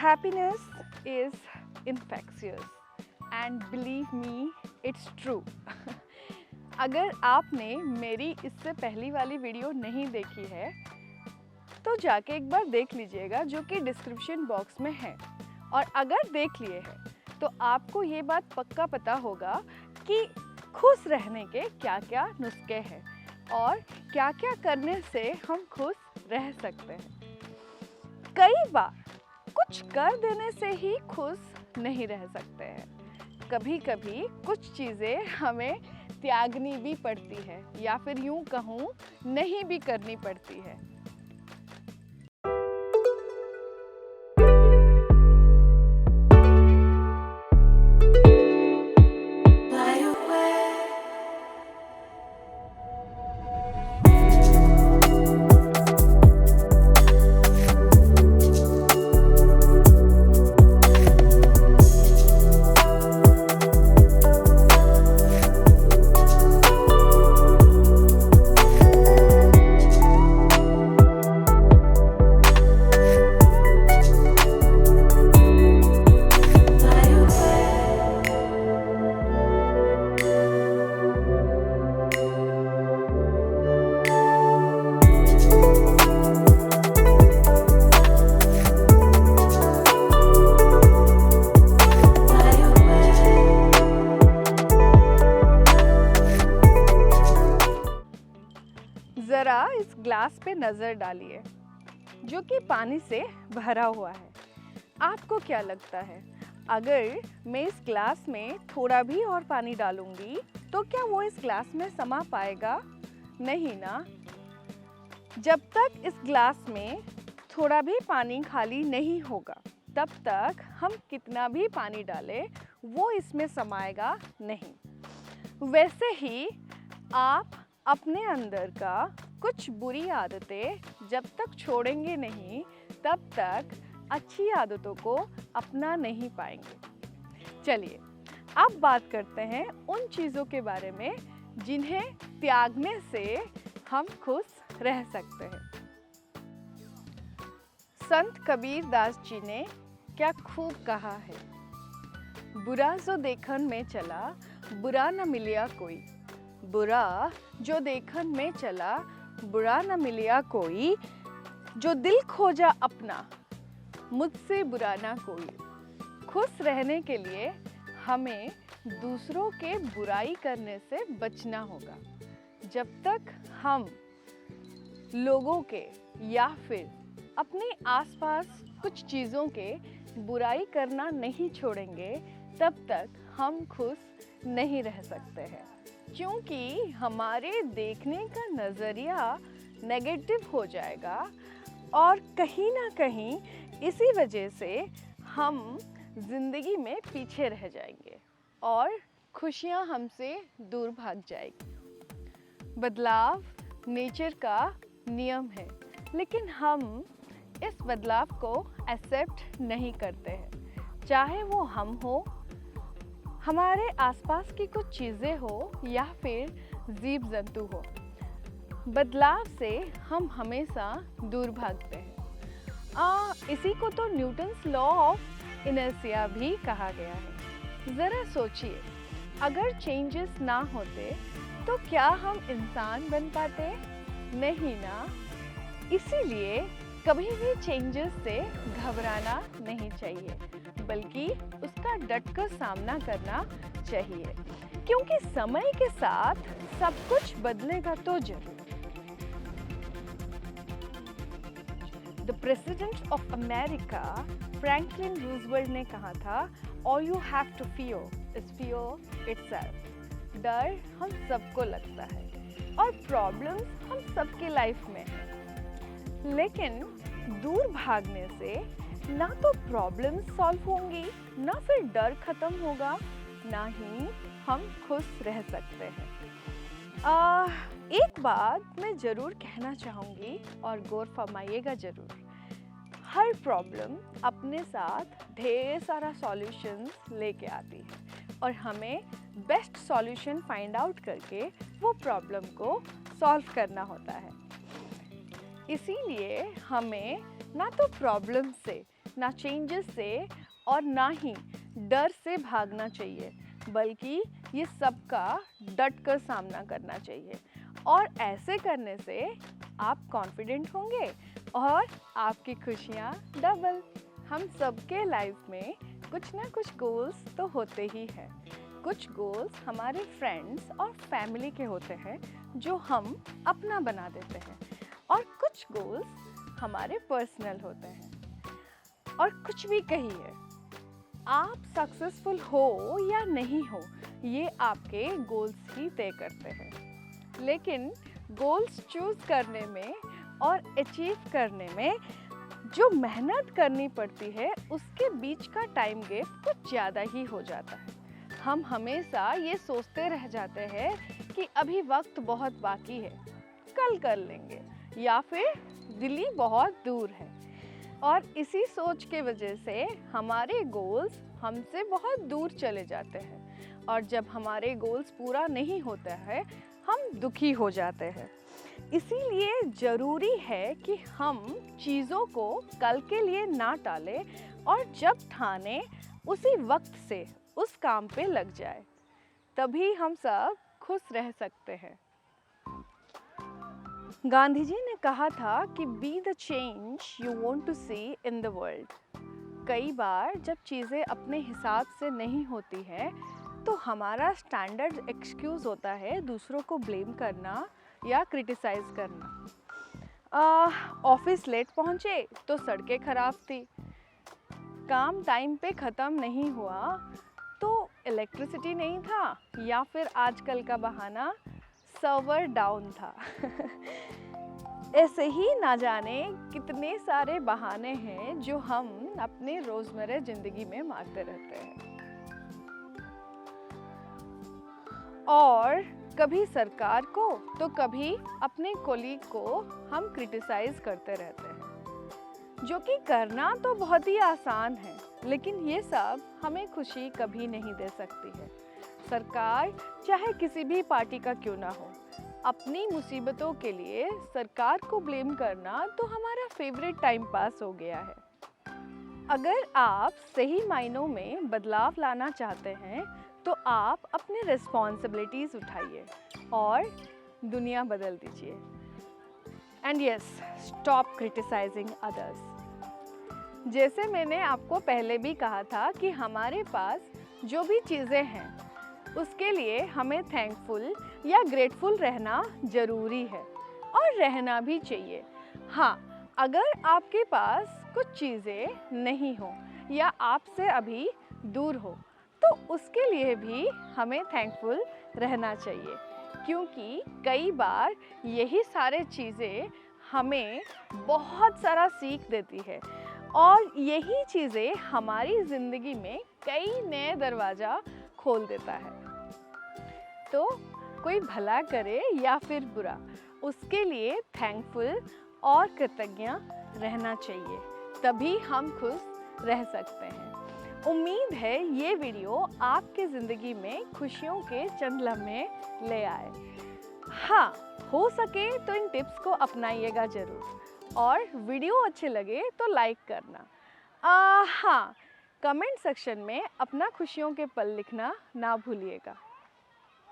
Happiness is infectious and believe me, it's true. अगर आपने मेरी इससे पहली वाली वीडियो नहीं देखी है तो जाके एक बार देख लीजिएगा, जो कि डिस्क्रिप्शन बॉक्स में है। और अगर देख लिए हैं तो आपको ये बात पक्का पता होगा कि खुश रहने के क्या क्या नुस्खे हैं और क्या क्या करने से हम खुश रह सकते हैं। कई बार कुछ कर देने से ही खुश नहीं रह सकते हैं। कभी कभी कुछ चीज़ें हमें त्यागनी भी पड़ती है या फिर यूं कहूँ नहीं भी करनी पड़ती है। ज़रा इस ग्लास पे नज़र डालिए जो कि पानी से भरा हुआ है। आपको क्या लगता है, अगर मैं इस ग्लास में थोड़ा भी और पानी डालूंगी तो क्या वो इस ग्लास में समा पाएगा? नहीं ना। जब तक इस ग्लास में थोड़ा भी पानी खाली नहीं होगा तब तक हम कितना भी पानी डालें वो इसमें समाएगा नहीं। वैसे ही आप अपने अंदर का कुछ बुरी आदतें जब तक छोड़ेंगे नहीं तब तक अच्छी आदतों को अपना नहीं पाएंगे। चलिए अब बात करते हैं उन चीज़ों के बारे में जिन्हें त्यागने से हम खुश रह सकते हैं। संत कबीर दास जी ने क्या खूब कहा है, बुरा जो देखन में चला बुरा न मिलिया कोई, बुरा जो देखन में चला बुरा न मिलिया कोई, जो दिल खोजा अपना मुझसे बुरा ना कोई। खुश रहने के लिए हमें दूसरों के बुराई करने से बचना होगा। जब तक हम लोगों के या फिर अपने आसपास कुछ चीज़ों के बुराई करना नहीं छोड़ेंगे तब तक हम खुश नहीं रह सकते हैं, क्योंकि हमारे देखने का नज़रिया नेगेटिव हो जाएगा और कहीं ना कहीं इसी वजह से हम ज़िंदगी में पीछे रह जाएंगे और खुशियाँ हमसे दूर भाग जाएगी। बदलाव नेचर का नियम है, लेकिन हम इस बदलाव को एक्सेप्ट नहीं करते हैं। चाहे वो हम हो, हमारे आसपास की कुछ चीज़ें हो या फिर जीव जंतु हो, बदलाव से हम हमेशा दूर भागते हैं। इसी को तो न्यूटन्स लॉ ऑफ इनर्शिया भी कहा गया है। ज़रा सोचिए, अगर चेंजेस ना होते तो क्या हम इंसान बन पाते? नहीं ना। इसीलिए कभी भी चेंजेस से घबराना नहीं चाहिए, बल्कि उसका डटकर सामना करना चाहिए, क्योंकि समय के साथ सब कुछ बदलेगा तो जरूर। The president of America Franklin Roosevelt ने कहा था, all you have to fear is fear itself. डर हम सबको लगता है और प्रॉब्लम्स हम सबके लाइफ में है, लेकिन दूर भागने से ना तो प्रॉब्लम्स सॉल्व होंगी, ना फिर डर खत्म होगा, ना ही हम खुश रह सकते हैं। एक बात मैं ज़रूर कहना चाहूँगी और गौर फरमाइएगा ज़रूर। हर प्रॉब्लम अपने साथ ढेर सारा सॉल्यूशंस लेके आती है और हमें बेस्ट सॉल्यूशन फाइंड आउट करके वो प्रॉब्लम को सॉल्व करना होता है। इसीलिए हमें ना तो प्रॉब्लम से, ना चेंजेस से और ना ही डर से भागना चाहिए, बल्कि ये सबका डट कर सामना करना चाहिए। और ऐसे करने से आप कॉन्फिडेंट होंगे और आपकी खुशियाँ डबल। हम सबके लाइफ में कुछ ना कुछ गोल्स तो होते ही हैं। कुछ गोल्स हमारे फ्रेंड्स और फैमिली के होते हैं जो हम अपना बना देते हैं, और कुछ गोल्स हमारे पर्सनल होते हैं। और कुछ भी कहिए, आप सक्सेसफुल हो या नहीं हो, ये आपके गोल्स ही तय करते हैं। लेकिन गोल्स चूज करने में और अचीव करने में जो मेहनत करनी पड़ती है, उसके बीच का टाइम गैप कुछ ज़्यादा ही हो जाता है। हम हमेशा ये सोचते रह जाते हैं कि अभी वक्त बहुत बाकी है, कल कर लेंगे, या फिर दिल्ली बहुत दूर है। और इसी सोच के वजह से हमारे गोल्स हमसे बहुत दूर चले जाते हैं, और जब हमारे गोल्स पूरा नहीं होता है, हम दुखी हो जाते हैं। इसीलिए ज़रूरी है कि हम चीज़ों को कल के लिए ना टालें, और जब ठाने उसी वक्त से उस काम पे लग जाए, तभी हम सब खुश रह सकते हैं। गांधी जी ने कहा था कि be the change you want to see in the world. कई बार जब चीज़ें अपने हिसाब से नहीं होती हैं, तो हमारा स्टैंडर्ड एक्सक्यूज़ होता है दूसरों को ब्लेम करना या क्रिटिसाइज़ करना। ऑफिस लेट पहुँचे तो सड़कें खराब थी, काम टाइम पे ख़त्म नहीं हुआ तो इलेक्ट्रिसिटी नहीं था, या फिर आजकल का बहाना सर्वर डाउन था। ऐसे ही ना जाने कितने सारे बहाने हैं जो हम अपने रोज़मर्रा ज़िंदगी में मारते रहते हैं। और कभी सरकार को तो कभी अपने कोलीग को हम क्रिटिसाइज़ करते रहते हैं, जो कि करना तो बहुत ही आसान है, लेकिन ये सब हमें खुशी कभी नहीं दे सकती है। सरकार चाहे किसी भी पार्टी का क्यों ना हो, अपनी मुसीबतों के लिए सरकार को ब्लेम करना तो हमारा फेवरेट टाइम पास हो गया है। अगर आप सही मायनों में बदलाव लाना चाहते हैं, तो आप अपनी रिस्पॉन्सिबिलिटीज़ उठाइए और दुनिया बदल दीजिए। And yes, stop criticising others. जैसे मैंने आपको पहले भी कहा था कि हमारे पास जो भी चीज़ें हैं, उसके लिए हमें थैंकफुल या ग्रेटफुल रहना ज़रूरी है, और रहना भी चाहिए। हाँ, अगर आपके पास कुछ चीज़ें नहीं हो या आपसे अभी दूर हो, तो उसके लिए भी हमें थैंकफुल रहना चाहिए, क्योंकि कई बार यही सारे चीज़ें हमें बहुत सारा सीख देती है, और यही चीज़ें हमारी ज़िंदगी में कई नए दरवाज़ा खोल देता है। तो कोई भला करे या फिर बुरा, उसके लिए थैंकफुल और कृतज्ञ रहना चाहिए, तभी हम खुश रह सकते हैं। उम्मीद है ये वीडियो आपके ज़िंदगी में खुशियों के चंद लम्हे ले आए। हाँ, हो सके तो इन टिप्स को अपनाइएगा ज़रूर, और वीडियो अच्छे लगे तो लाइक करना। हाँ, कमेंट सेक्शन में अपना खुशियों के पल लिखना ना भूलिएगा।